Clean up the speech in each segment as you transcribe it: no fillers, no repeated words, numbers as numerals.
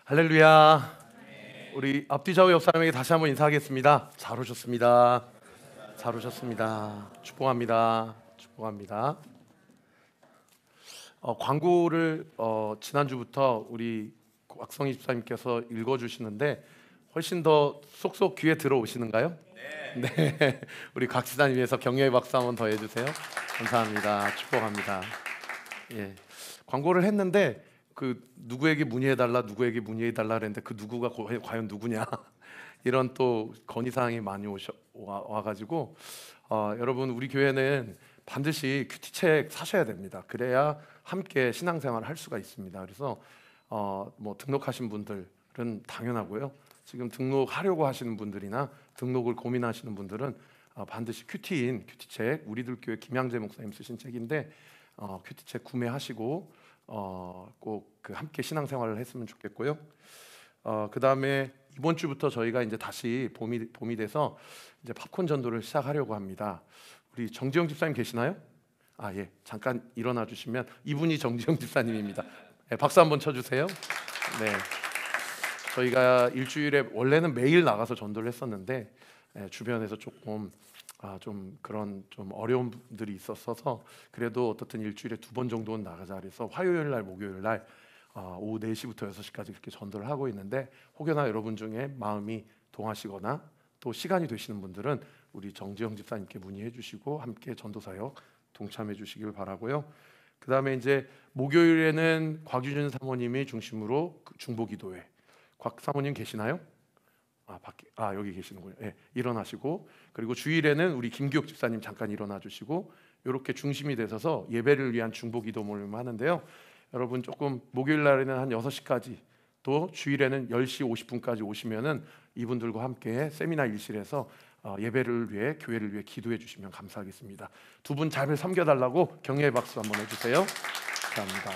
할렐루야. 우리 앞뒤 좌우 옆 사람에게 다시 한번 인사하겠습니다. 잘 오셨습니다. 잘 오셨습니다. 축복합니다. 축복합니다. 광고를 지난주부터 우리 곽성희 집사님께서 읽어주시는데 훨씬 더 쏙쏙 귀에 들어오시는가요? 네. 우리 곽 지사님 위해서 격려의 박수 한번 더 해주세요. 감사합니다. 축복합니다. 예. 광고를 했는데 누구에게 문의해달라 누구에게 문의해달라 그랬는데 그 누구가 과연 누구냐 이런 또 건의사항이 많이 와가지고 여러분 우리 교회는 반드시 큐티책 사셔야 됩니다. 그래야 함께 신앙생활을 할 수가 있습니다. 그래서 뭐 등록하신 분들은 당연하고요. 지금 등록하려고 하시는 분들이나 등록을 고민하시는 분들은 반드시 큐티책 우리들 교회 김양재 목사님 쓰신 책인데 큐티책 구매하시고 꼭 함께 신앙생활을 했으면 좋겠고요. 그 다음에 이번 주부터 저희가 이제 다시 봄이 돼서 이제 팝콘 전도를 시작하려고 합니다. 우리 정지영 집사님 계시나요? 예, 잠깐 일어나 주시면 이분이 정지영 집사님입니다. 네, 박수 한번 쳐주세요. 네, 저희가 일주일에 원래는 매일 나가서 전도를 했었는데 주변에서 좀 그런 좀 어려움들이 있었어서 그래도 어떻든 일주일에 2번 정도는 나가자 그래서 화요일 날 목요일 날 오후 4시부터 6시까지 그렇게 전도를 하고 있는데 혹여나 여러분 중에 마음이 동하시거나 또 시간이 되시는 분들은 우리 정지영 집사님께 문의해 주시고 함께 전도 사역 동참해 주시길 바라고요. 그 다음에 이제 목요일에는 곽유준 사모님이 중심으로 중보기도회. 곽 사모님 계시나요? 여기 계시는군요. 네, 일어나시고 그리고 주일에는 우리 김기옥 집사님 잠깐 일어나 주시고 이렇게 중심이 되셔서 예배를 위한 중보기도 모임을 하는데요. 여러분 조금 목요일 날에는 한 6시까지 또 주일에는 10시 50분까지 오시면은 이분들과 함께 세미나 일실에서 예배를 위해 교회를 위해 기도해 주시면 감사하겠습니다. 두 분 잘 섬겨달라고 격려의 박수 한번 해주세요. 감사합니다.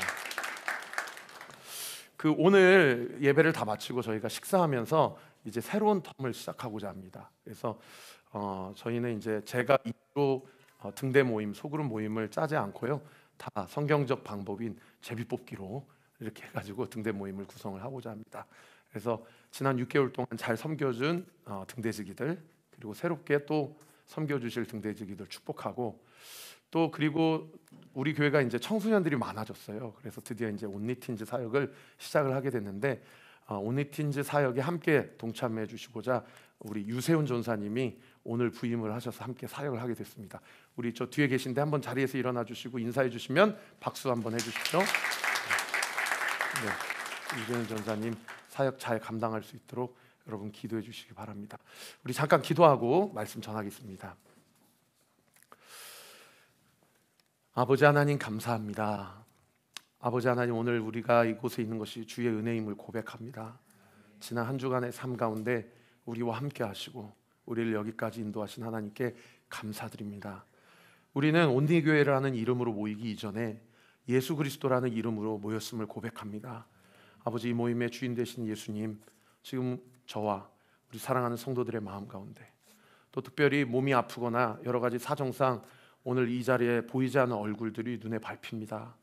오늘 예배를 다 마치고 저희가 식사하면서 이제 새로운 텀을 시작하고자 합니다. 그래서 저희는 이제 제가 입으로 등대 모임, 소그룹 모임을 짜지 않고요. 다 성경적 방법인 제비뽑기로 이렇게 해가지고 등대 모임을 구성을 하고자 합니다. 그래서 지난 6개월 동안 잘 섬겨준 등대지기들 그리고 새롭게 또 섬겨주실 등대지기들 축복하고 또 그리고 우리 교회가 이제 청소년들이 많아졌어요. 그래서 드디어 이제 온리틴즈 사역을 시작을 하게 됐는데 온리틴즈 사역에 함께 동참해 주시고자 우리 유세훈 전사님이 오늘 부임을 하셔서 함께 사역을 하게 됐습니다. 우리 저 뒤에 계신데 한번 자리에서 일어나 주시고 인사해 주시면 박수 한번 해주십시오. 네, 유세훈 전사님 사역 잘 감당할 수 있도록 여러분 기도해 주시기 바랍니다. 우리 잠깐 기도하고 말씀 전하겠습니다. 아버지 하나님 감사합니다. 아버지 하나님 오늘 우리가 이곳에 있는 것이 주의 은혜임을 고백합니다. 지난 한 주간의 삶 가운데 우리와 함께 하시고 우리를 여기까지 인도하신 하나님께 감사드립니다. 우리는 온리교회를 하는 이름으로 모이기 이전에 예수 그리스도라는 이름으로 모였음을 고백합니다. 아버지 이 모임의 주인 되신 예수님 지금 저와 우리 사랑하는 성도들의 마음 가운데 또 특별히 몸이 아프거나 여러 가지 사정상 오늘 이 자리에 보이지 않는 얼굴들이 눈에 밟힙니다.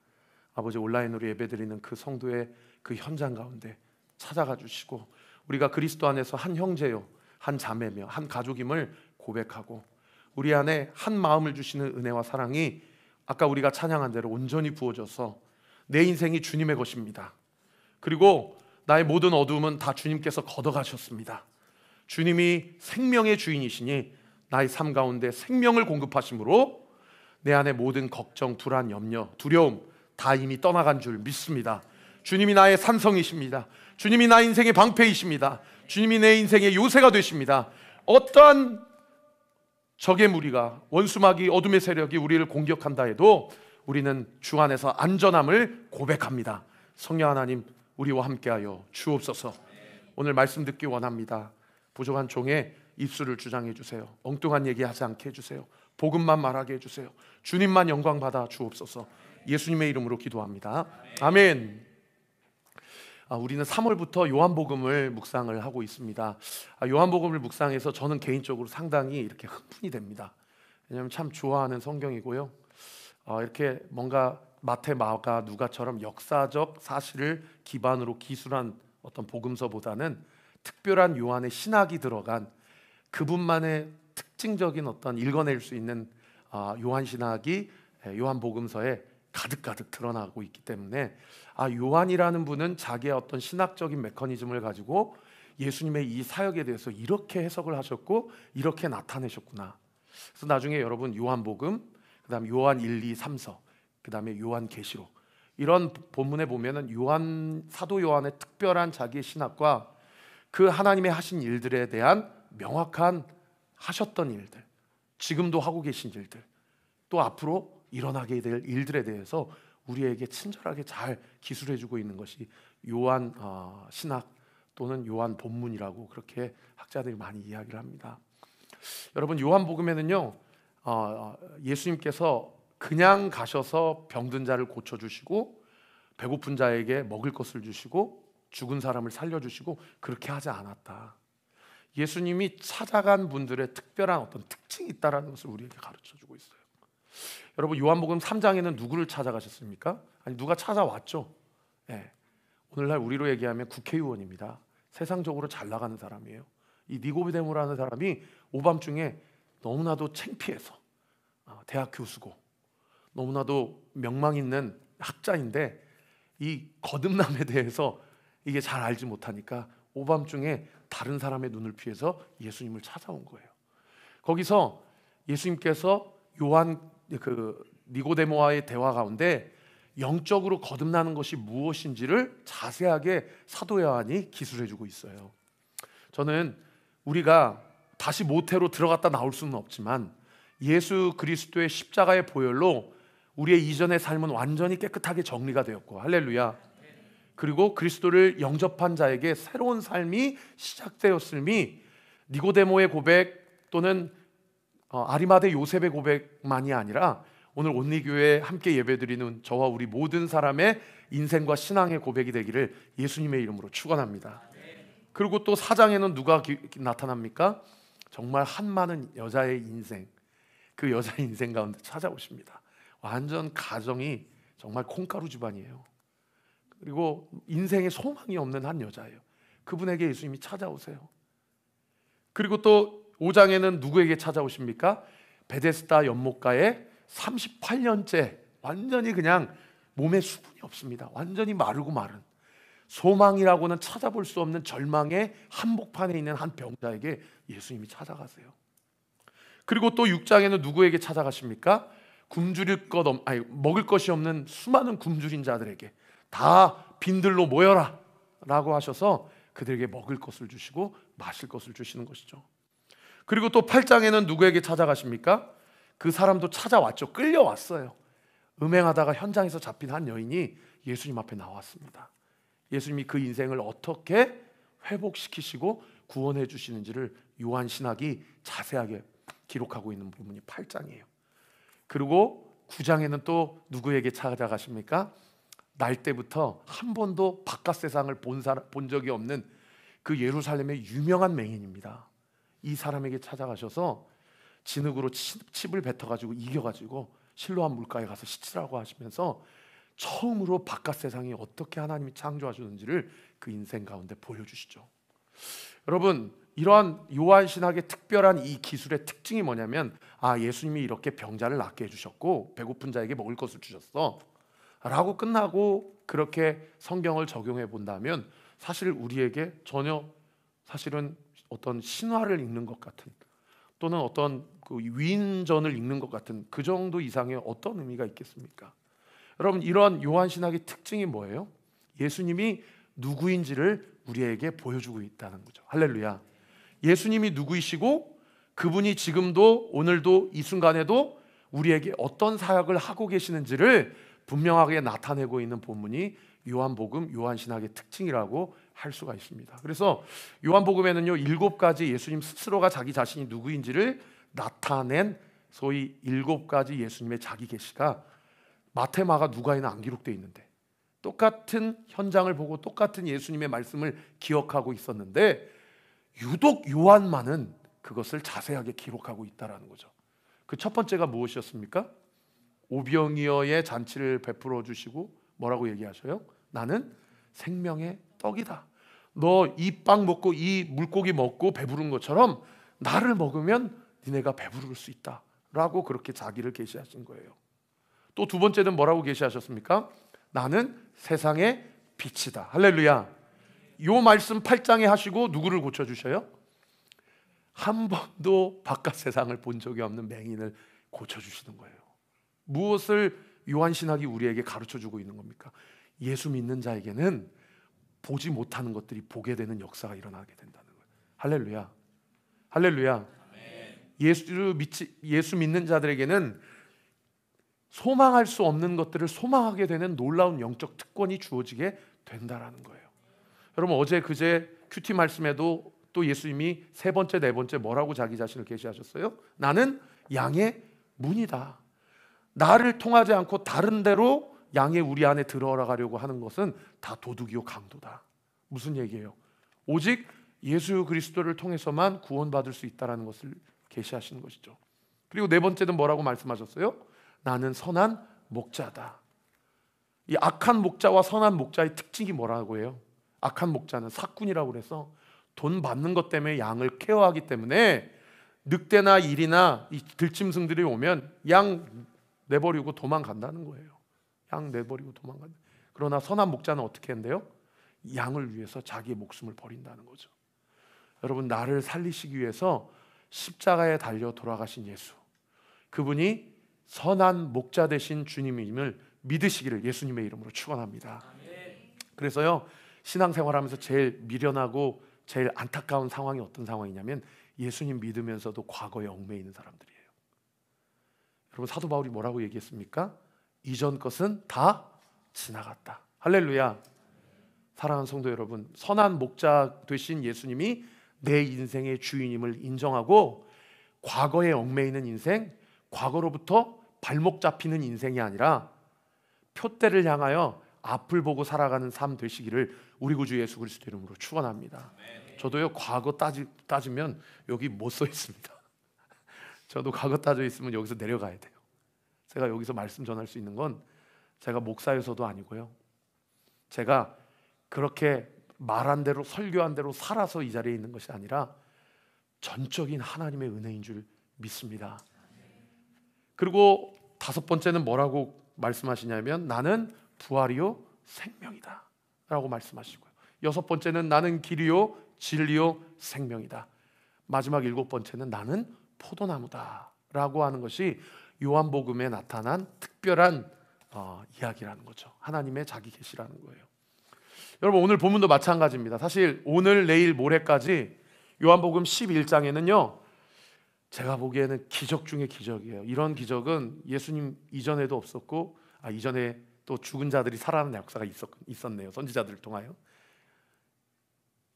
아버지 온라인으로 예배드리는 그 성도의 그 현장 가운데 찾아가 주시고 우리가 그리스도 안에서 한 형제요 한 자매며 한 가족임을 고백하고 우리 안에 한 마음을 주시는 은혜와 사랑이 아까 우리가 찬양한 대로 온전히 부어져서 내 인생이 주님의 것입니다. 그리고 나의 모든 어두움은 다 주님께서 걷어가셨습니다. 주님이 생명의 주인이시니 나의 삶 가운데 생명을 공급하심으로 내 안에 모든 걱정, 불안, 염려, 두려움 다 이미 떠나간 줄 믿습니다. 주님이 나의 산성이십니다. 주님이 나의 인생의 방패이십니다. 주님이 내 인생의 요새가 되십니다. 어떠한 적의 무리가 원수마귀 어둠의 세력이 우리를 공격한다 해도 우리는 주 안에서 안전함을 고백합니다. 성령 하나님 우리와 함께하여 주옵소서. 오늘 말씀 듣기 원합니다. 부족한 종의 입술을 주장해 주세요. 엉뚱한 얘기하지 않게 해주세요. 복음만 말하게 해주세요. 주님만 영광 받아 주옵소서. 예수님의 이름으로 기도합니다. 아멘. 우리는 3월부터 요한복음을 묵상을 하고 있습니다. 요한복음을 묵상해서 저는 개인적으로 상당히 이렇게 흥분이 됩니다. 왜냐하면 참 좋아하는 성경이고요. 이렇게 뭔가 마태, 마가, 누가처럼 역사적 사실을 기반으로 기술한 어떤 복음서보다는 특별한 요한의 신학이 들어간 그분만의 특징적인 어떤 읽어낼 수 있는 요한 신학이 요한복음서에 가득가득 드러나고 있기 때문에 요한이라는 분은 자기의 어떤 신학적인 메커니즘을 가지고 예수님의 이 사역에 대해서 이렇게 해석을 하셨고 이렇게 나타내셨구나. 그래서 나중에 여러분 요한복음, 그다음 요한 1, 2, 3서, 그다음에 요한계시록 이런 본문에 보면은 사도 요한의 특별한 자기의 신학과 그 하나님의 하신 일들에 대한 명확한 하셨던 일들, 지금도 하고 계신 일들, 또 앞으로 일어나게 될 일들에 대해서 우리에게 친절하게 잘 기술해주고 있는 것이 요한 신학 또는 요한 본문이라고 그렇게 학자들이 많이 이야기를 합니다. 여러분 요한복음에는요 예수님께서 그냥 가셔서 병든 자를 고쳐주시고 배고픈 자에게 먹을 것을 주시고 죽은 사람을 살려주시고 그렇게 하지 않았다. 예수님이 찾아간 분들의 특별한 어떤 특징이 있다는 것을 우리에게 가르쳐주고 있어요. 여러분 요한복음 3장에는 누구를 찾아가셨습니까? 아니 누가 찾아왔죠. 네. 오늘날 우리로 얘기하면 국회의원입니다. 세상적으로 잘 나가는 사람이에요. 이 니고데모라는 사람이 오밤중에 너무나도 창피해서 대학 교수고 너무나도 명망 있는 학자인데 이 거듭남에 대해서 이게 잘 알지 못하니까 오밤중에 다른 사람의 눈을 피해서 예수님을 찾아온 거예요. 거기서 예수님께서 요한 니고데모와의 대화 가운데 영적으로 거듭나는 것이 무엇인지를 자세하게 사도 요한이 기술해주고 있어요. 저는 우리가 다시 모태로 들어갔다 나올 수는 없지만 예수 그리스도의 십자가의 보혈로 우리의 이전의 삶은 완전히 깨끗하게 정리가 되었고 할렐루야. 그리고 그리스도를 영접한 자에게 새로운 삶이 시작되었음이 니고데모의 고백 또는 아리마대 요셉의 고백만이 아니라 오늘 온리교회에 함께 예배드리는 저와 우리 모든 사람의 인생과 신앙의 고백이 되기를 예수님의 이름으로 축원합니다. 그리고 또 4장에는 누가 나타납니까? 정말 한많은 여자의 인생, 그 여자의 인생 가운데 찾아오십니다. 완전 가정이 정말 콩가루 집안이에요. 그리고 인생에 소망이 없는 한 여자예요. 그분에게 예수님이 찾아오세요. 그리고 또 5장에는 누구에게 찾아오십니까? 베데스다 연못가에 38년째 완전히 그냥 몸에 수분이 없습니다. 완전히 마르고 마른 소망이라고는 찾아볼 수 없는 절망의 한복판에 있는 한 병자에게 예수님이 찾아가세요. 그리고 또 6장에는 누구에게 찾아가십니까? 먹을 것이 없는 수많은 굶주린 자들에게 다 빈들로 모여라 라고 하셔서 그들에게 먹을 것을 주시고 마실 것을 주시는 것이죠. 그리고 또 8장에는 누구에게 찾아가십니까? 그 사람도 찾아왔죠. 끌려왔어요. 음행하다가 현장에서 잡힌 한 여인이 예수님 앞에 나왔습니다. 예수님이 그 인생을 어떻게 회복시키시고 구원해 주시는지를 요한 신학이 자세하게 기록하고 있는 부분이 8장이에요. 그리고 9장에는 또 누구에게 찾아가십니까? 날 때부터 한 번도 바깥 세상을 본 적이 없는 그 예루살렘의 유명한 맹인입니다. 이 사람에게 찾아가셔서 진흙으로 칩을 뱉어가지고 이겨가지고 실로암 물가에 가서 씻으라고 하시면서 처음으로 바깥 세상이 어떻게 하나님이 창조하셨는지를 그 인생 가운데 보여주시죠. 여러분 이러한 요한 신학의 특별한 이 기술의 특징이 뭐냐면 예수님이 이렇게 병자를 낫게 해주셨고 배고픈 자에게 먹을 것을 주셨어 라고 끝나고 그렇게 성경을 적용해 본다면 사실 우리에게 전혀 사실은 어떤 신화를 읽는 것 같은 또는 어떤 그 위인전을 읽는 것 같은 그 정도 이상의 어떤 의미가 있겠습니까? 여러분 이러한 요한 신학의 특징이 뭐예요? 예수님이 누구인지를 우리에게 보여주고 있다는 거죠. 할렐루야. 예수님이 누구이시고 그분이 지금도 오늘도 이 순간에도 우리에게 어떤 사역을 하고 계시는지를 분명하게 나타내고 있는 본문이 요한복음, 요한신학의 특징이라고 할 수가 있습니다. 그래서 요한복음에는요 7가지 예수님 스스로가 자기 자신이 누구인지를 나타낸 소위 7가지 예수님의 자기 계시가 마태, 마가, 누가에는 안 기록되어 있는데 똑같은 현장을 보고 똑같은 예수님의 말씀을 기억하고 있었는데 유독 요한만은 그것을 자세하게 기록하고 있다는 거죠. 그 첫 번째가 무엇이었습니까? 오병이어의 잔치를 베풀어 주시고 뭐라고 얘기하셔요? 나는 생명의 떡이다. 너 이 빵 먹고 이 물고기 먹고 배부른 것처럼 나를 먹으면 니네가 배부를 수 있다 라고 그렇게 자기를 계시하신 거예요. 또 두 번째는 뭐라고 계시하셨습니까? 나는 세상의 빛이다. 할렐루야. 요 말씀 8장에 하시고 누구를 고쳐주셔요? 한 번도 바깥 세상을 본 적이 없는 맹인을 고쳐주시는 거예요. 무엇을 요한신학이 우리에게 가르쳐주고 있는 겁니까? 예수 믿는 자에게는 보지 못하는 것들이 보게 되는 역사가 일어나게 된다는 거예요. 할렐루야. 할렐루야. 예수 믿는 자들에게는 소망할 수 없는 것들을 소망하게 되는 놀라운 영적 특권이 주어지게 된다라는 거예요. 여러분 어제 그제 큐티 말씀에도 또 예수님이 세 번째 네 번째 뭐라고 자기 자신을 계시하셨어요? 나는 양의 문이다. 나를 통하지 않고 다른 데로 양의 우리 안에 들어가려고 하는 것은 다 도둑이요 강도다. 무슨 얘기예요? 오직 예수 그리스도를 통해서만 구원받을 수 있다는 것을 계시하시는 것이죠. 그리고 네 번째는 뭐라고 말씀하셨어요? 나는 선한 목자다. 이 악한 목자와 선한 목자의 특징이 뭐라고 해요? 악한 목자는 사꾼이라고 그래서 돈 받는 것 때문에 양을 케어하기 때문에 늑대나 일이나 이 들짐승들이 오면 양 내버리고 도망간다는 거예요. 양 내버리고 도망간다. 그러나 선한 목자는 어떻게 한대요? 양을 위해서 자기의 목숨을 버린다는 거죠. 여러분 나를 살리시기 위해서 십자가에 달려 돌아가신 예수, 그분이 선한 목자 되신 주님임을 믿으시기를 예수님의 이름으로 축원합니다. 그래서요 신앙생활하면서 제일 미련하고 제일 안타까운 상황이 어떤 상황이냐면 예수님 믿으면서도 과거에 얽매이는 있는 사람들이에요. 여러분 사도 바울이 뭐라고 얘기했습니까? 이전 것은 다 지나갔다. 할렐루야. 사랑하는 성도 여러분, 선한 목자 되신 예수님이 내 인생의 주인임을 인정하고 과거에 얽매이는 인생, 과거로부터 발목 잡히는 인생이 아니라 표대를 향하여 앞을 보고 살아가는 삶 되시기를 우리 구주 예수 그리스도 이름으로 축원합니다. 저도요 과거 따지면 여기 못 서 있습니다. 저도 과거 따져 있으면 여기서 내려가야 돼요. 제가 여기서 말씀 전할 수 있는 건 제가 목사여서도 아니고요, 제가 그렇게 말한 대로 설교한 대로 살아서 이 자리에 있는 것이 아니라 전적인 하나님의 은혜인 줄 믿습니다. 그리고 다섯 번째는 뭐라고 말씀하시냐면 나는 부활이요 생명이다 라고 말씀하시고요, 여섯 번째는 나는 길이요 진리요 생명이다, 마지막 일곱 번째는 나는 포도나무다 라고 하는 것이 요한복음에 나타난 특별한 이야기라는 거죠. 하나님의 자기 계시라는 거예요. 여러분 오늘 본문도 마찬가지입니다. 사실 오늘 내일 모레까지 요한복음 11장에는요 제가 보기에는 기적 중에 기적이에요. 이런 기적은 예수님 이전에도 없었고 이전에 또 죽은 자들이 살아나는 역사가 있었네요. 선지자들을 통하여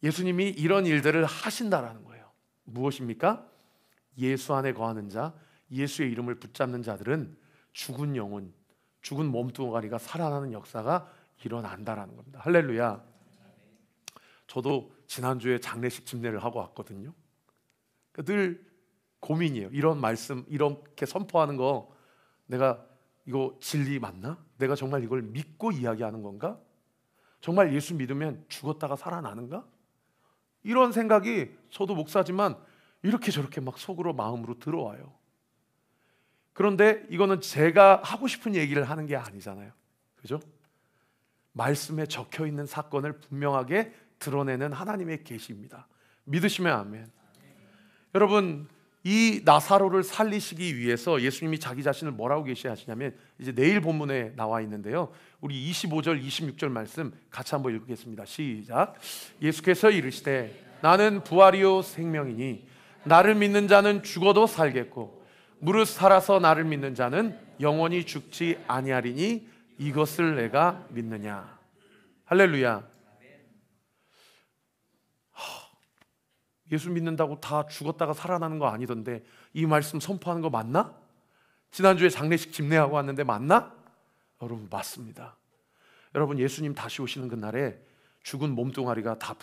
예수님이 이런 일들을 하신다라는 거예요. 무엇입니까? 예수 안에 거하는 자, 예수의 이름을 붙잡는 자들은 죽은 영혼, 죽은 몸뚱아리가 살아나는 역사가 일어난다라는 겁니다. 할렐루야. 저도 지난주에 장례식 집례를 하고 왔거든요. 늘 고민이에요. 이런 말씀 이렇게 선포하는 거 내가 이거 진리 맞나? 내가 정말 이걸 믿고 이야기하는 건가? 정말 예수 믿으면 죽었다가 살아나는가? 이런 생각이 저도 목사지만 이렇게 저렇게 막 속으로 마음으로 들어와요. 그런데 이거는 제가 하고 싶은 얘기를 하는 게 아니잖아요. 그죠? 말씀에 적혀 있는 사건을 분명하게 드러내는 하나님의 계시입니다. 믿으시면 아멘. 여러분 이 나사로를 살리시기 위해서 예수님이 자기 자신을 뭐라고 계시하시냐면 이제 내일 본문에 나와 있는데요, 우리 25절 26절 말씀 같이 한번 읽겠습니다. 시작. 예수께서 이르시되 나는 부활이요 생명이니 나를 믿는 자는 죽어도 살겠고 무릇 살아서 나를 믿는 자는 영원히 죽지 아니하리니 이것을 내가 믿느냐. 할렐루야. 예수 믿는다고 다 죽었다가 살아나는 거 아니던데 이 말씀 선포하는 거 맞나? 지난주에 장례식 집례하고 왔는데 맞나? 여러분 맞습니다. 여러분 예수님 다시 오시는 그날에 죽은 몸뚱아리가 다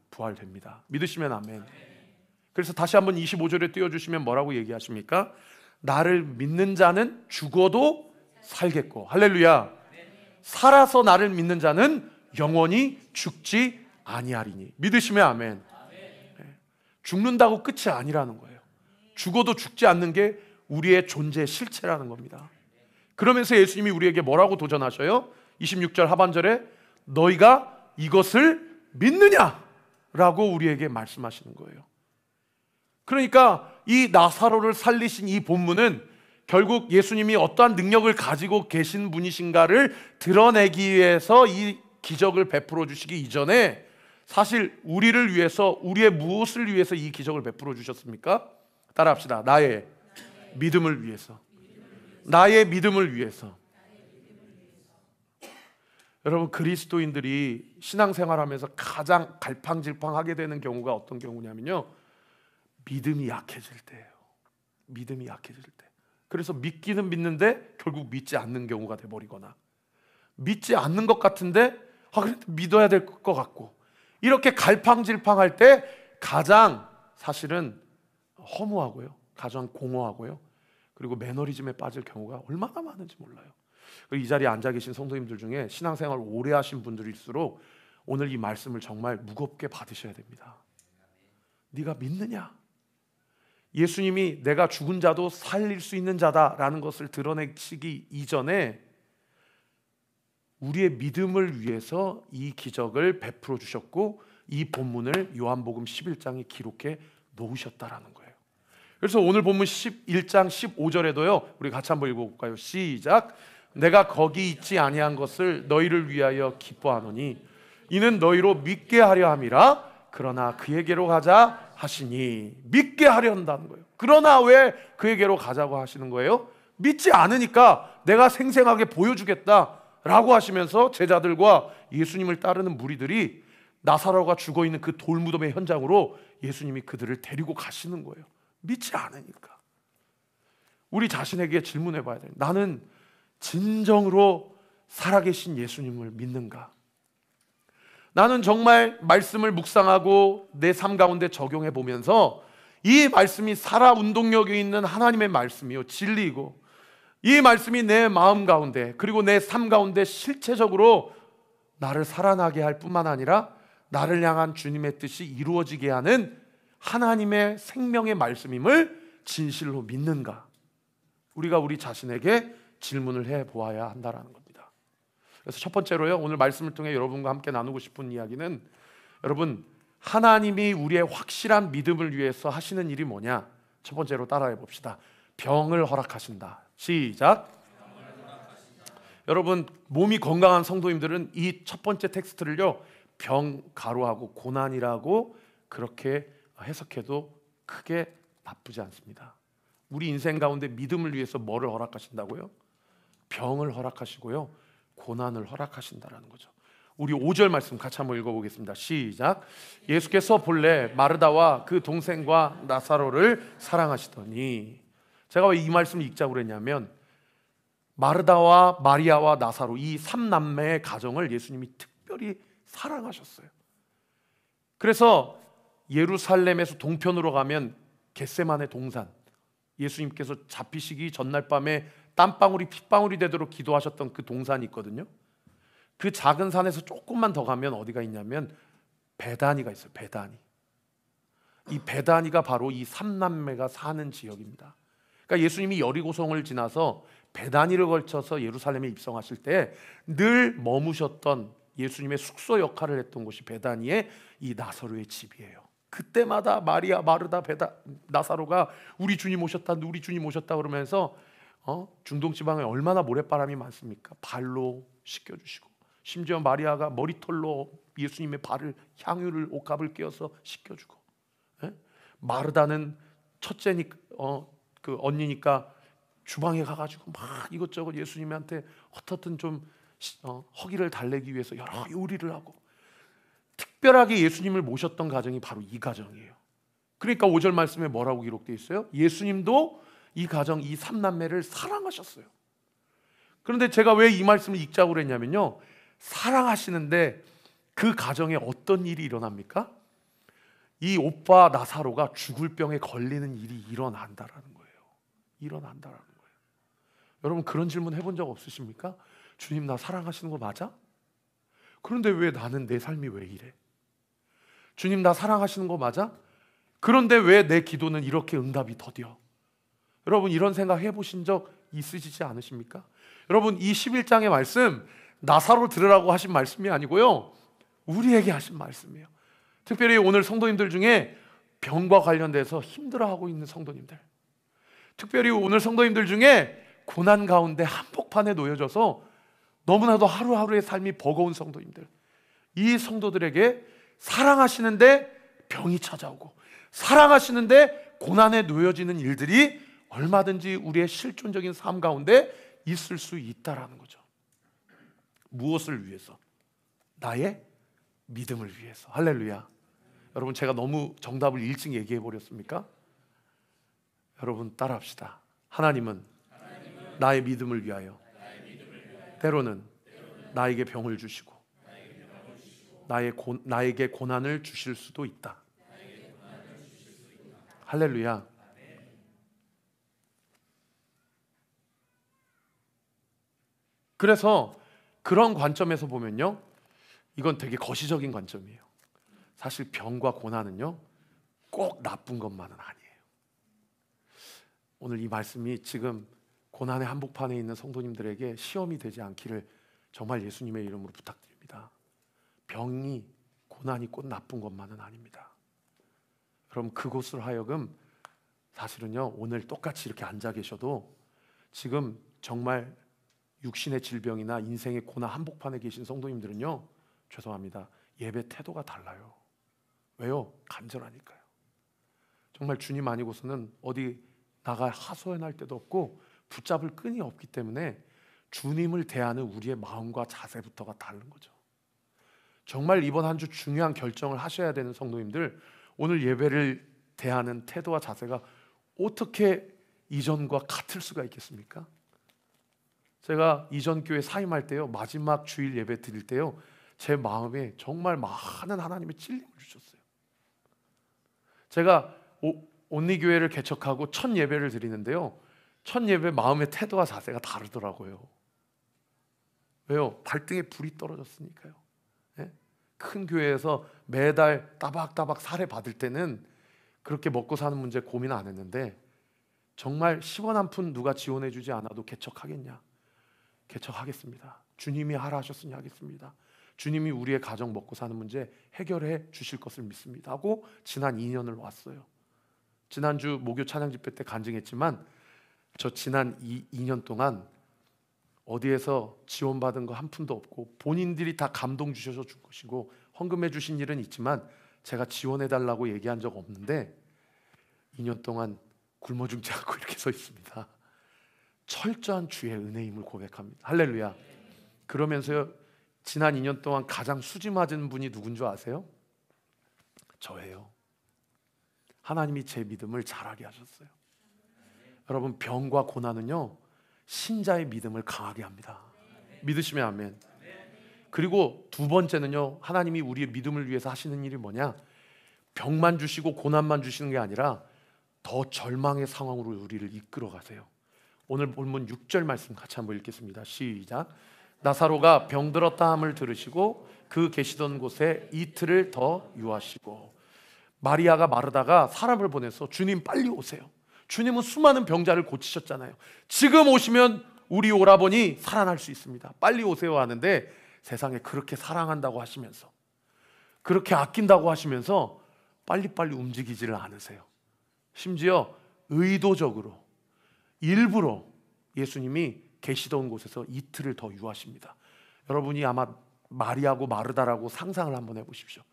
부활됩니다. 믿으시면 아멘. 그래서 다시 한번 25절에 띄워주시면 뭐라고 얘기하십니까? 나를 믿는 자는 죽어도 살겠고, 할렐루야, 살아서 나를 믿는 자는 영원히 죽지 아니하리니. 믿으시면 아멘. 죽는다고 끝이 아니라는 거예요. 죽어도 죽지 않는 게 우리의 존재의 실체라는 겁니다. 그러면서 예수님이 우리에게 뭐라고 도전하셔요? 26절 하반절에 너희가 이것을 믿느냐? 라고 우리에게 말씀하시는 거예요. 그러니까 이 나사로를 살리신 이 본문은 결국 예수님이 어떠한 능력을 가지고 계신 분이신가를 드러내기 위해서 이 기적을 베풀어 주시기 이전에 사실 우리를 위해서, 우리의 무엇을 위해서 이 기적을 베풀어 주셨습니까? 따라합시다. 나의 믿음을 위해서. 나의 믿음을 위해서. 여러분, 그리스도인들이 신앙생활하면서 가장 갈팡질팡하게 되는 경우가 어떤 경우냐면요, 믿음이 약해질 때예요. 믿음이 약해질 때. 그래서 믿기는 믿는데 결국 믿지 않는 경우가 돼버리거나, 믿지 않는 것 같은데 그래도 믿어야 될 것 같고, 이렇게 갈팡질팡할 때 가장 사실은 허무하고요, 가장 공허하고요, 그리고 매너리즘에 빠질 경우가 얼마나 많은지 몰라요. 이 자리에 앉아 계신 성도님들 중에 신앙생활 오래 하신 분들일수록 오늘 이 말씀을 정말 무겁게 받으셔야 됩니다. 네가 믿느냐? 예수님이 내가 죽은 자도 살릴 수 있는 자다라는 것을 드러내시기 이전에 우리의 믿음을 위해서 이 기적을 베풀어 주셨고, 이 본문을 요한복음 11장에 기록해 놓으셨다라는 거예요. 그래서 오늘 본문 11장 15절에도요, 우리 같이 한번 읽어볼까요? 시작. 내가 거기 있지 아니한 것을 너희를 위하여 기뻐하노니 이는 너희로 믿게 하려 함이라. 그러나 그에게로 가자 하시니. 믿게 하려 한다는 거예요. 그러나 왜 그에게로 가자고 하시는 거예요? 믿지 않으니까 내가 생생하게 보여주겠다라고 하시면서 제자들과 예수님을 따르는 무리들이 나사로가 죽어있는 그 돌무덤의 현장으로 예수님이 그들을 데리고 가시는 거예요. 믿지 않으니까. 우리 자신에게 질문해 봐야 돼요. 나는 진정으로 살아계신 예수님을 믿는가? 나는 정말 말씀을 묵상하고 내 삶 가운데 적용해 보면서 이 말씀이 살아 운동력이 있는 하나님의 말씀이요, 진리이고, 이 말씀이 내 마음 가운데 그리고 내 삶 가운데 실체적으로 나를 살아나게 할 뿐만 아니라 나를 향한 주님의 뜻이 이루어지게 하는 하나님의 생명의 말씀임을 진실로 믿는가? 우리가 우리 자신에게 질문을 해보아야 한다는 겁니다. 그래서 첫 번째로요, 오늘 말씀을 통해 여러분과 함께 나누고 싶은 이야기는, 여러분, 하나님이 우리의 확실한 믿음을 위해서 하시는 일이 뭐냐? 첫 번째로 따라해 봅시다. 병을 허락하신다. 시작. 여러분, 몸이 건강한 성도님들은 이 첫 번째 텍스트를요, 병 가로하고 고난이라고 그렇게 해석해도 크게 나쁘지 않습니다. 우리 인생 가운데 믿음을 위해서 뭐를 허락하신다고요? 병을 허락하시고요, 고난을 허락하신다라는 거죠. 우리 5절 말씀 같이 한번 읽어보겠습니다. 시작. 예수께서 본래 마르다와 그 동생과 나사로를 사랑하시더니. 제가 왜 이 말씀을 읽자고 그랬냐면, 마르다와 마리아와 나사로, 이 3남매의 가정을 예수님이 특별히 사랑하셨어요. 그래서 예루살렘에서 동편으로 가면 겟세마네 동산, 예수님께서 잡히시기 전날 밤에 땀방울이 핏방울이 되도록 기도하셨던 그 동산이 있거든요. 그 작은 산에서 조금만 더 가면 어디가 있냐면 베다니가 있어요. 베다니. 이 베다니가 바로 이 3남매가 사는 지역입니다. 그러니까 예수님이 여리고성을 지나서 베다니를 걸쳐서 예루살렘에 입성하실 때 늘 머무셨던, 예수님의 숙소 역할을 했던 곳이 베다니의 이 나사로의 집이에요. 그때마다 마리아, 마르다, 나사로가 우리 주님 오셨다, 우리 주님 오셨다 그러면서 중동 지방에 얼마나 모래바람이 많습니까? 발로 씻겨주시고, 심지어 마리아가 머리털로 예수님의 발을, 향유를, 옥합을 끼워서 씻겨주고, 마르다는 첫째니까, 그 언니니까 주방에 가가지고 막 이것저것 예수님한테 어떻든 좀 허기를 달래기 위해서 여러 요리를 하고, 특별하게 예수님을 모셨던 가정이 바로 이 가정이에요. 그러니까 5절 말씀에 뭐라고 기록되어 있어요? 예수님도 이 가정, 이 3남매를 사랑하셨어요. 그런데 제가 왜 이 말씀을 읽자고 그랬냐면요, 사랑하시는데 그 가정에 어떤 일이 일어납니까? 이 오빠 나사로가 죽을 병에 걸리는 일이 일어난다라는 거예요. 일어난다라는 거예요. 여러분, 그런 질문 해본 적 없으십니까? 주님, 나 사랑하시는 거 맞아? 그런데 왜 나는 내 삶이 왜 이래? 주님 나 사랑하시는 거 맞아? 그런데 왜 내 기도는 이렇게 응답이 더뎌? 여러분 이런 생각 해보신 적 있으시지 않으십니까? 여러분 이 11장의 말씀 나사로 들으라고 하신 말씀이 아니고요, 우리에게 하신 말씀이에요. 특별히 오늘 성도님들 중에 병과 관련돼서 힘들어하고 있는 성도님들, 특별히 오늘 성도님들 중에 고난 가운데 한복판에 놓여져서 너무나도 하루하루의 삶이 버거운 성도님들, 이 성도들에게 사랑하시는데 병이 찾아오고 사랑하시는데 고난에 놓여지는 일들이 얼마든지 우리의 실존적인 삶 가운데 있을 수 있다라는 거죠. 무엇을 위해서? 나의 믿음을 위해서. 할렐루야. 여러분 제가 너무 정답을 일찍 얘기해 버렸습니까? 여러분 따라합시다. 하나님은 나의 믿음을 위하여 때로는 나에게 병을 주시고 나에게 고난을 주실 수도 있다. 할렐루야. 그래서 그런 관점에서 보면요, 이건 되게 거시적인 관점이에요. 사실 병과 고난은요 꼭 나쁜 것만은 아니에요. 오늘 이 말씀이 지금 고난의 한복판에 있는 성도님들에게 시험이 되지 않기를 정말 예수님의 이름으로 부탁드립니다. 병이, 고난이 꼭 나쁜 것만은 아닙니다. 그럼 그곳을 하여금 사실은요 오늘 똑같이 이렇게 앉아 계셔도 지금 정말 육신의 질병이나 인생의 고난 한복판에 계신 성도님들은요, 죄송합니다, 예배 태도가 달라요. 왜요? 간절하니까요. 정말 주님 아니고서는 어디 나가 하소연할 데도 없고 붙잡을 끈이 없기 때문에 주님을 대하는 우리의 마음과 자세부터가 다른 거죠. 정말 이번 한 주 중요한 결정을 하셔야 되는 성도님들, 오늘 예배를 대하는 태도와 자세가 어떻게 이전과 같을 수가 있겠습니까? 제가 이전 교회 사임할 때요, 마지막 주일 예배 드릴 때요, 제 마음에 정말 많은 하나님의 찔림을 주셨어요. 제가 온리교회를 개척하고 첫 예배를 드리는데요, 첫 예배 마음의 태도와 자세가 다르더라고요. 왜요? 발등에 불이 떨어졌으니까요. 네? 큰 교회에서 매달 따박따박 사례 받을 때는 그렇게 먹고 사는 문제 고민 안 했는데, 정말 10원 한 푼 누가 지원해 주지 않아도 개척하겠냐? 개척하겠습니다. 주님이 하라 하셨으니 하겠습니다. 주님이 우리의 가정 먹고 사는 문제 해결해 주실 것을 믿습니다 하고 지난 2년을 왔어요. 지난주 목요 찬양 집회 때 간증했지만 저 지난 2년 동안 어디에서 지원받은 거 한 푼도 없고 본인들이 다 감동 주셔서 준 것이고 헌금해 주신 일은 있지만 제가 지원해 달라고 얘기한 적 없는데 2년 동안 굶어 죽지 않고 이렇게 서 있습니다. 철저한 주의 은혜임을 고백합니다. 할렐루야. 그러면서요, 지난 2년 동안 가장 수지 맞은 분이 누군 줄 아세요? 저예요. 하나님이 제 믿음을 자라게 하셨어요. 여러분 병과 고난은요 신자의 믿음을 강하게 합니다. 믿으시면 아멘. 그리고 두 번째는요, 하나님이 우리의 믿음을 위해서 하시는 일이 뭐냐, 병만 주시고 고난만 주시는 게 아니라 더 절망의 상황으로 우리를 이끌어 가세요. 오늘 본문 6절 말씀 같이 한번 읽겠습니다. 시작. 나사로가 병들었다 함을 들으시고 그 계시던 곳에 이틀을 더 유하시고. 마리아가 마르다가 사람을 보내서 주님 빨리 오세요. 주님은 수많은 병자를 고치셨잖아요. 지금 오시면 우리 오라버니 살아날 수 있습니다. 빨리 오세요 하는데 세상에 그렇게 사랑한다고 하시면서 그렇게 아낀다고 하시면서 빨리빨리 움직이지를 않으세요. 심지어 의도적으로 일부러 예수님이 계시던 곳에서 이틀을 더 유하십니다. 여러분이 아마 마리아고 마르다라고 상상을 한번 해보십시오.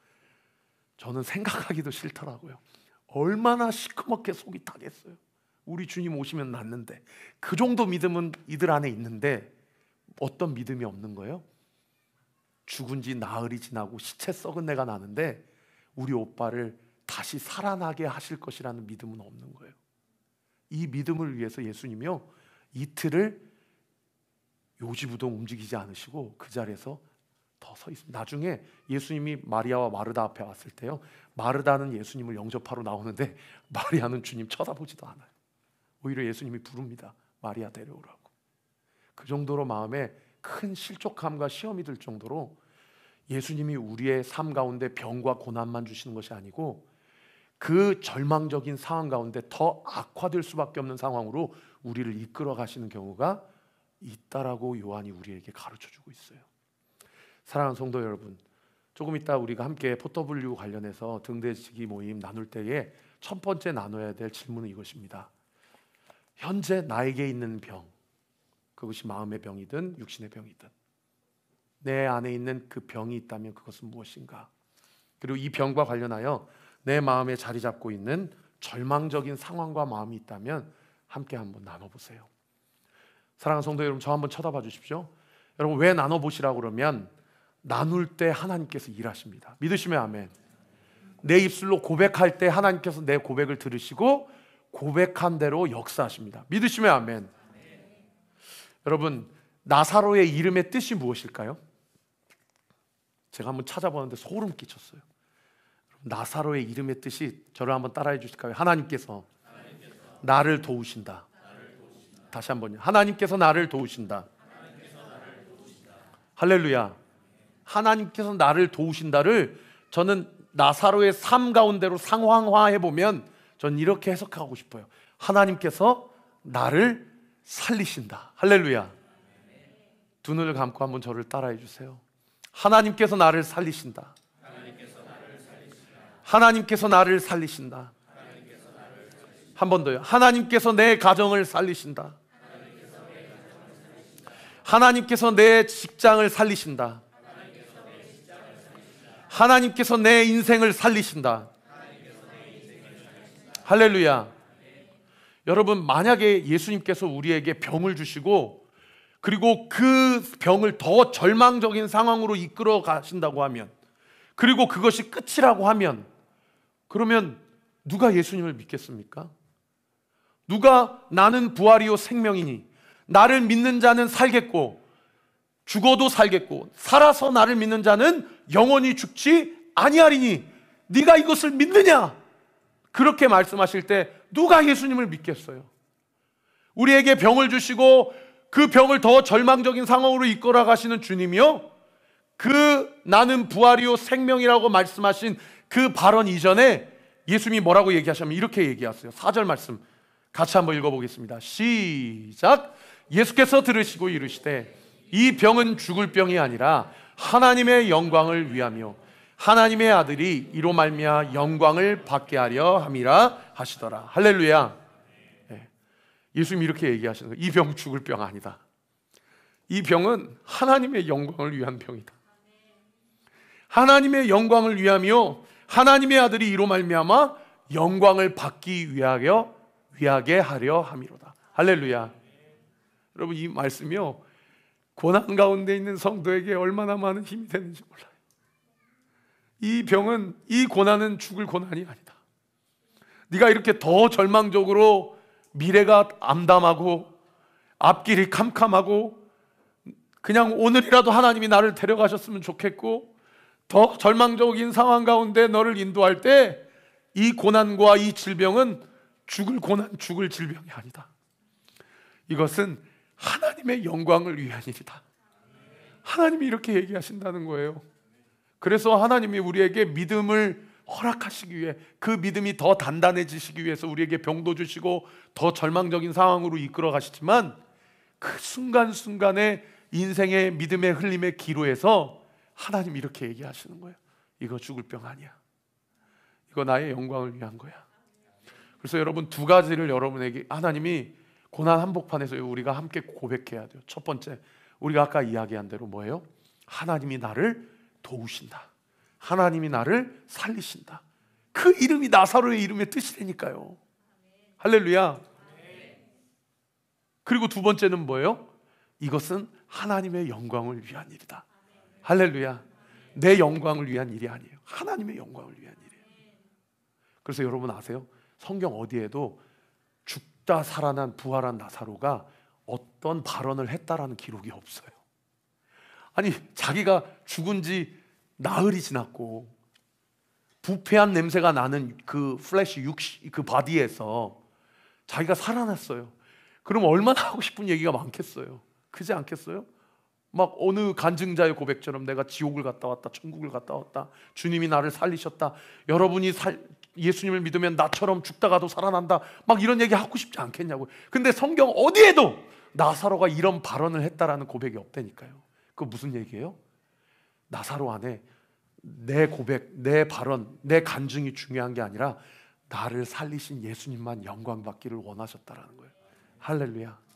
저는 생각하기도 싫더라고요. 얼마나 시커멓게 속이 타겠어요. 우리 주님 오시면 낫는데. 그 정도 믿음은 이들 안에 있는데 어떤 믿음이 없는 거예요? 죽은 지 나흘이 지나고 시체 썩은 내가 나는데 우리 오빠를 다시 살아나게 하실 것이라는 믿음은 없는 거예요. 이 믿음을 위해서 예수님이요 이틀을 요지부동 움직이지 않으시고 그 자리에서 더 서 있습니다. 나중에 예수님이 마리아와 마르다 앞에 왔을 때요, 마르다는 예수님을 영접하러 나오는데 마리아는 주님 쳐다보지도 않아요. 오히려 예수님이 부릅니다. 마리아 데려오라고. 그 정도로 마음에 큰 실족함과 시험이 들 정도로 예수님이 우리의 삶 가운데 병과 고난만 주시는 것이 아니고 그 절망적인 상황 가운데 더 악화될 수밖에 없는 상황으로 우리를 이끌어 가시는 경우가 있다라고 요한이 우리에게 가르쳐주고 있어요. 사랑하는 성도 여러분, 조금 이따 우리가 함께 포터블류 관련해서 등대지기 모임 나눌 때에 첫 번째 나눠야 될 질문은 이것입니다. 현재 나에게 있는 병, 그것이 마음의 병이든 육신의 병이든 내 안에 있는 그 병이 있다면 그것은 무엇인가? 그리고 이 병과 관련하여 내 마음에 자리 잡고 있는 절망적인 상황과 마음이 있다면 함께 한번 나눠보세요. 사랑하는 성도 여러분, 저 한번 쳐다봐 주십시오. 여러분, 왜 나눠보시라고 그러면 나눌 때 하나님께서 일하십니다. 믿으시면 아멘. 내 입술로 고백할 때 하나님께서 내 고백을 들으시고 고백한 대로 역사하십니다. 믿으시면 아멘. 여러분, 나사로의 이름의 뜻이 무엇일까요? 제가 한번 찾아보는데 소름 끼쳤어요. 나사로의 이름의 뜻이, 저를 한번 따라해 주실까요? 하나님께서 나를 도우신다. 다시 한번요. 하나님께서 나를 도우신다. 할렐루야. 하나님께서 나를 도우신다를 저는 나사로의 삶 가운데로 상황화해 보면 전 이렇게 해석하고 싶어요. 하나님께서 나를 살리신다. 할렐루야. 두 눈을 감고 한번 저를 따라해 주세요. 하나님께서 나를 살리신다. 하나님께서 나를 살리신다. 한 번 더요. 하나님께서 내 가정을 살리신다. 하나님께서 내 직장을 살리신다. 하나님께서 내 인생을 살리신다. 할렐루야. 여러분, 만약에 예수님께서 우리에게 병을 주시고 그리고 그 병을 더 절망적인 상황으로 이끌어 가신다고 하면, 그리고 그것이 끝이라고 하면, 그러면 누가 예수님을 믿겠습니까? 누가 나는 부활이요 생명이니 나를 믿는 자는 살겠고 죽어도 살겠고 살아서 나를 믿는 자는 영원히 죽지 아니하리니 네가 이것을 믿느냐? 그렇게 말씀하실 때 누가 예수님을 믿겠어요? 우리에게 병을 주시고 그 병을 더 절망적인 상황으로 이끌어 가시는 주님이요, 그 나는 부활이요 생명이라고 말씀하신 그 발언 이전에 예수님이 뭐라고 얘기하시면 이렇게 얘기하세요. 4절 말씀 같이 한번 읽어보겠습니다. 시작. 예수께서 들으시고 이르시되 이 병은 죽을 병이 아니라 하나님의 영광을 위하며 하나님의 아들이 이로 말미암아 영광을 받게 하려 함이라 하시더라. 할렐루야. 네. 예수님이 이렇게 얘기하시는 거예요. 이 병 죽을 병 아니다. 이 병은 하나님의 영광을 위한 병이다. 하나님의 영광을 위하며 하나님의 아들이 이로 말미암아 영광을 받기 위하게 하려 함이로다. 할렐루야. 여러분, 이 말씀이요, 고난 가운데 있는 성도에게 얼마나 많은 힘이 되는지 몰라요. 이 병은, 이 고난은 죽을 고난이 아니다. 네가 이렇게 더 절망적으로 미래가 암담하고 앞길이 캄캄하고 그냥 오늘이라도 하나님이 나를 데려가셨으면 좋겠고 더 절망적인 상황 가운데 너를 인도할 때 이 고난과 이 질병은 죽을 고난, 죽을 질병이 아니다. 이것은 하나님의 영광을 위한 일이다. 하나님이 이렇게 얘기하신다는 거예요. 그래서 하나님이 우리에게 믿음을 허락하시기 위해, 그 믿음이 더 단단해지시기 위해서 우리에게 병도 주시고 더 절망적인 상황으로 이끌어 가시지만 그 순간순간의 인생의 믿음의 흘림의 기로에서 하나님이 이렇게 얘기하시는 거예요. 이거 죽을 병 아니야. 이거 나의 영광을 위한 거야. 그래서 여러분, 두 가지를 여러분에게 하나님이 고난 한복판에서 우리가 함께 고백해야 돼요. 첫 번째, 우리가 아까 이야기한 대로 뭐예요? 하나님이 나를 도우신다. 하나님이 나를 살리신다. 그 이름이 나사로의 이름의 뜻이라니까요. 할렐루야. 그리고 두 번째는 뭐예요? 이것은 하나님의 영광을 위한 일이다. 할렐루야. 내 영광을 위한 일이 아니에요. 하나님의 영광을 위한 일이에요. 그래서 여러분 아세요? 성경 어디에도 죽다 살아난 부활한 나사로가 어떤 발언을 했다라는 기록이 없어요. 아니, 자기가 죽은 지 나흘이 지났고 부패한 냄새가 나는 그 플래시 그 바디에서 자기가 살아났어요. 그럼 얼마나 하고 싶은 얘기가 많겠어요. 그렇지 않겠어요? 막 어느 간증자의 고백처럼 내가 지옥을 갔다 왔다, 천국을 갔다 왔다, 주님이 나를 살리셨다, 여러분이 예수님을 믿으면 나처럼 죽다가도 살아난다, 막 이런 얘기 하고 싶지 않겠냐고요. 근데 성경 어디에도 나사로가 이런 발언을 했다라는 고백이 없다니까요. 그거 무슨 얘기예요? 나사로 안에 내 고백, 내 발언, 내 간증이 중요한 게 아니라 나를 살리신 예수님만 영광 받기를 원하셨다라는 거예요. 할렐루야.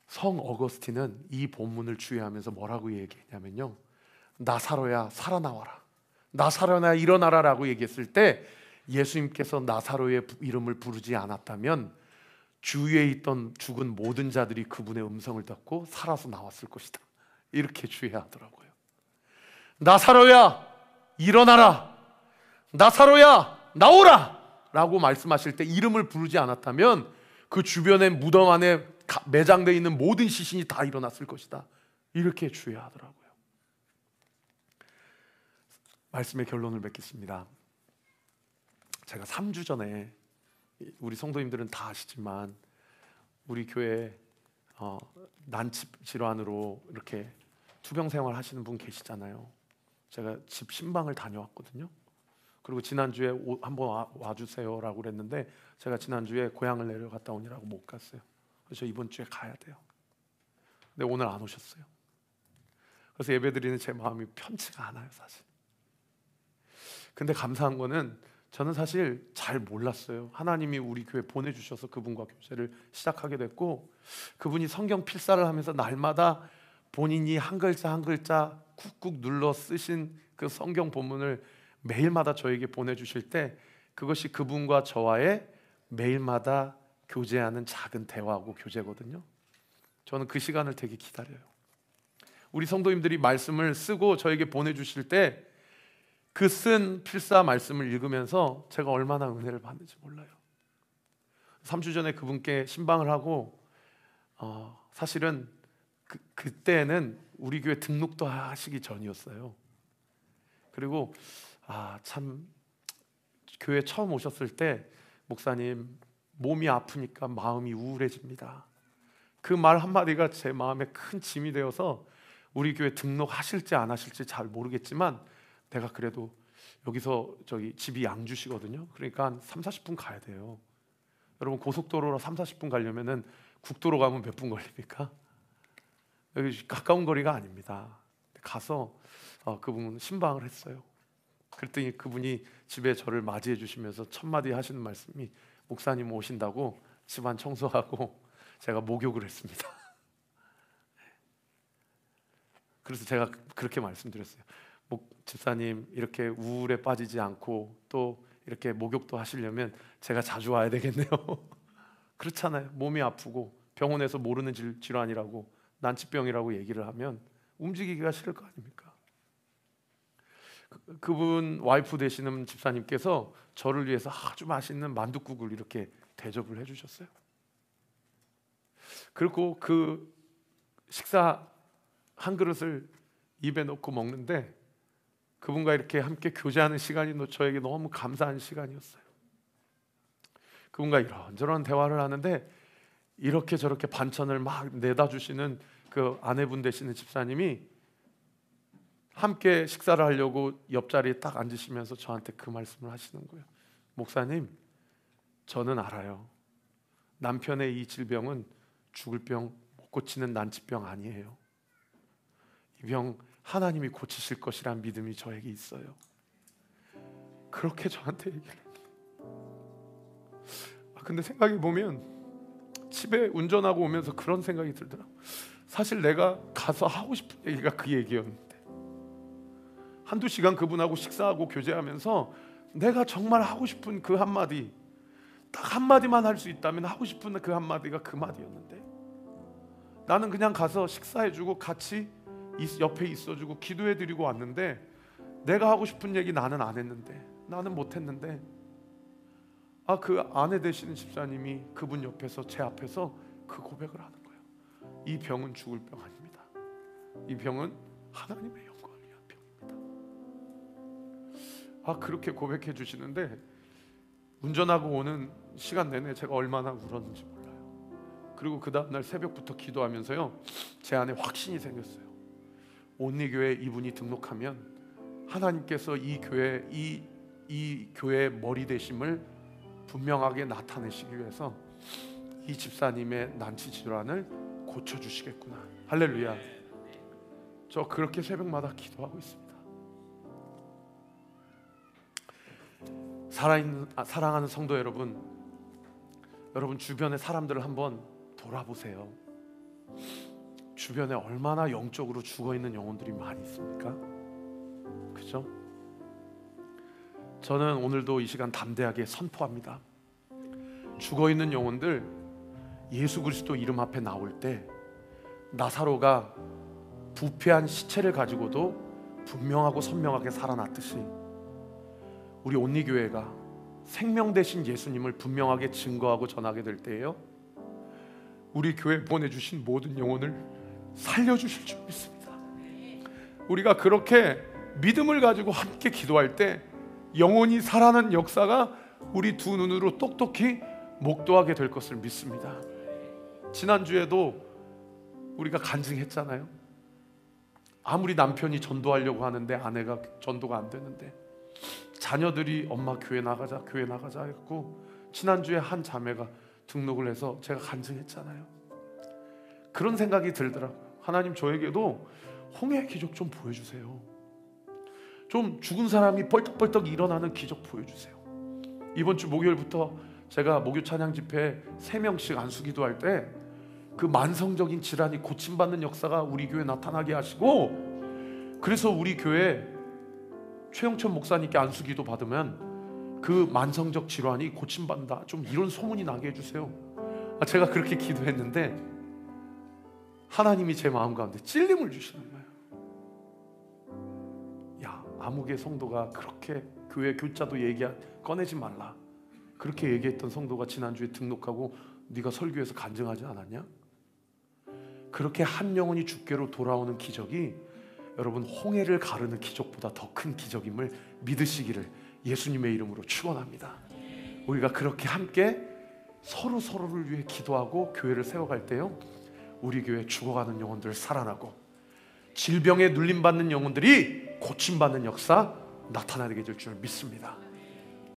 성 어거스틴은 이 본문을 주의하면서 뭐라고 얘기했냐면요, 나사로야 살아나와라, 나사로야 일어나라 라고 얘기했을 때 예수님께서 나사로의 이름을 부르지 않았다면 주위에 있던 죽은 모든 자들이 그분의 음성을 듣고 살아서 나왔을 것이다, 이렇게 주의하더라고요. 나사로야 일어나라, 나사로야 나오라 라고 말씀하실 때 이름을 부르지 않았다면 그 주변의 무덤 안에 매장되어 있는 모든 시신이 다 일어났을 것이다, 이렇게 주의하더라고요. 말씀의 결론을 맺겠습니다. 제가 3주 전에, 우리 성도님들은 다 아시지만 우리 교회 난치 질환으로 이렇게 투병 생활 하시는 분 계시잖아요. 제가 집 신방을 다녀왔거든요. 그리고 지난주에 한번 와주세요라고 그랬는데 제가 지난주에 고향을 내려갔다 오느라고 못 갔어요. 그래서 이번 주에 가야 돼요. 근데 오늘 안 오셨어요. 그래서 예배드리는 제 마음이 편치가 않아요, 사실. 근데 감사한 거는 저는 사실 잘 몰랐어요. 하나님이 우리 교회 보내주셔서 그분과 교제를 시작하게 됐고, 그분이 성경 필사를 하면서 날마다 본인이 한 글자 한 글자 꾹꾹 눌러 쓰신 그 성경 본문을 매일마다 저에게 보내주실 때 그것이 그분과 저와의 매일마다 교제하는 작은 대화하고 교제거든요. 저는 그 시간을 되게 기다려요. 우리 성도님들이 말씀을 쓰고 저에게 보내주실 때 그 쓴 필사 말씀을 읽으면서 제가 얼마나 은혜를 받는지 몰라요. 3주 전에 그분께 신방을 하고 사실은 그때는 우리 교회 등록도 하시기 전이었어요. 그리고 참 교회 처음 오셨을 때 목사님 몸이 아프니까 마음이 우울해집니다, 그 말 한마디가 제 마음에 큰 짐이 되어서 우리 교회 등록하실지 안 하실지 잘 모르겠지만 내가 그래도 여기서 집이 양주시거든요. 그러니까 한 3-40분 가야 돼요. 여러분 고속도로로 3-40분 가려면은 국도로 가면 몇 분 걸립니까? 여기 가까운 거리가 아닙니다. 가서 그분 신방을 했어요. 그랬더니 그분이 집에 저를 맞이해 주시면서 첫 마디 하시는 말씀이 목사님 오신다고 집안 청소하고 제가 목욕을 했습니다. 그래서 제가 그렇게 말씀드렸어요. 집사님 이렇게 우울에 빠지지 않고 또 이렇게 목욕도 하시려면 제가 자주 와야 되겠네요. 그렇잖아요. 몸이 아프고 병원에서 모르는 질환이라고, 난치병이라고 얘기를 하면 움직이기가 싫을 거 아닙니까? 그분 와이프 되시는 집사님께서 저를 위해서 아주 맛있는 만둣국을 이렇게 대접을 해주셨어요. 그리고 그 식사 한 그릇을 입에 넣고 먹는데 그분과 이렇게 함께 교제하는 시간이 저에게 너무 감사한 시간이었어요. 그분과 이런저런 대화를 하는데 이렇게 저렇게 반찬을 막 내다 주시는 그 아내분 되시는 집사님이 함께 식사를 하려고 옆자리에 딱 앉으시면서 저한테 그 말씀을 하시는 거예요. 목사님, 저는 알아요. 남편의 이 질병은 죽을 병, 못 고치는 난치병 아니에요. 이 병 하나님이 고치실 것이란 믿음이 저에게 있어요. 그렇게 저한테 얘기를 해요. 근데 생각해 보면 집에 운전하고 오면서 그런 생각이 들더라고요. 사실 내가 가서 하고 싶은 얘기가 그 얘기였는데, 한두 시간 그분하고 식사하고 교제하면서 내가 정말 하고 싶은 그 한마디, 딱 한마디만 할 수 있다면 하고 싶은 그 한마디가 그 마디였는데, 나는 그냥 가서 식사해주고 같이 옆에 있어주고 기도해드리고 왔는데 내가 하고 싶은 얘기 나는 안 했는데, 나는 못했는데 그 아내 되시는 집사님이 그분 옆에서 제 앞에서 그 고백을 하는 거예요. 이 병은 죽을 병 아닙니다. 이 병은 하나님의 영광을 위한 병입니다. 그렇게 고백해 주시는데 운전하고 오는 시간 내내 제가 얼마나 울었는지 몰라요. 그리고 그 다음날 새벽부터 기도하면서요, 제 안에 확신이 생겼어요. 온리교회 이분이 등록하면 하나님께서 이 교회의 머리 되심을 분명하게 나타내시기 위해서 이 집사님의 난치 질환을 고쳐주시겠구나. 할렐루야. 저 그렇게 새벽마다 기도하고 있습니다. 사랑하는 성도 여러분, 여러분 주변의 사람들을 한번 돌아보세요. 주변에 얼마나 영적으로 죽어있는 영혼들이 많이 있습니까? 그죠? 저는 오늘도 이 시간 담대하게 선포합니다. 죽어있는 영혼들, 예수 그리스도 이름 앞에 나올 때 나사로가 부패한 시체를 가지고도 분명하고 선명하게 살아났듯이 우리 온리교회가 생명 되신 예수님을 분명하게 증거하고 전하게 될 때에요, 우리 교회 보내주신 모든 영혼을 살려주실 줄 믿습니다. 우리가 그렇게 믿음을 가지고 함께 기도할 때 영혼이 살아나는 역사가 우리 두 눈으로 똑똑히 목도하게 될 것을 믿습니다. 지난주에도 우리가 간증했잖아요. 아무리 남편이 전도하려고 하는데 아내가 전도가 안 되는데 자녀들이 엄마 교회 나가자 했고, 지난주에 한 자매가 등록을 해서 제가 간증했잖아요. 그런 생각이 들더라고요. 하나님, 저에게도 홍해 기적 좀 보여주세요. 좀 죽은 사람이 벌떡벌떡 일어나는 기적 보여주세요. 이번 주 목요일부터 제가 목요 찬양 집회 3명씩 안수기도 할 때 그 만성적인 질환이 고침받는 역사가 우리 교회에 나타나게 하시고, 그래서 우리 교회 최영천 목사님께 안수기도 받으면 그 만성적 질환이 고침받는다, 좀 이런 소문이 나게 해주세요. 제가 그렇게 기도했는데 하나님이 제 마음 가운데 찔림을 주시는 거예요. 야, 아무개 성도가 그렇게 교회 교자도 꺼내지 말라, 그렇게 얘기했던 성도가 지난주에 등록하고 네가 설교에서 간증하지 않았냐? 그렇게 한 영혼이 주께로 돌아오는 기적이 여러분 홍해를 가르는 기적보다 더 큰 기적임을 믿으시기를 예수님의 이름으로 축원합니다. 우리가 그렇게 함께 서로를 위해 기도하고 교회를 세워갈 때요, 우리 교회 죽어가는 영혼들 살아나고 질병에 눌림받는 영혼들이 고침받는 역사 나타나게 될 줄 믿습니다.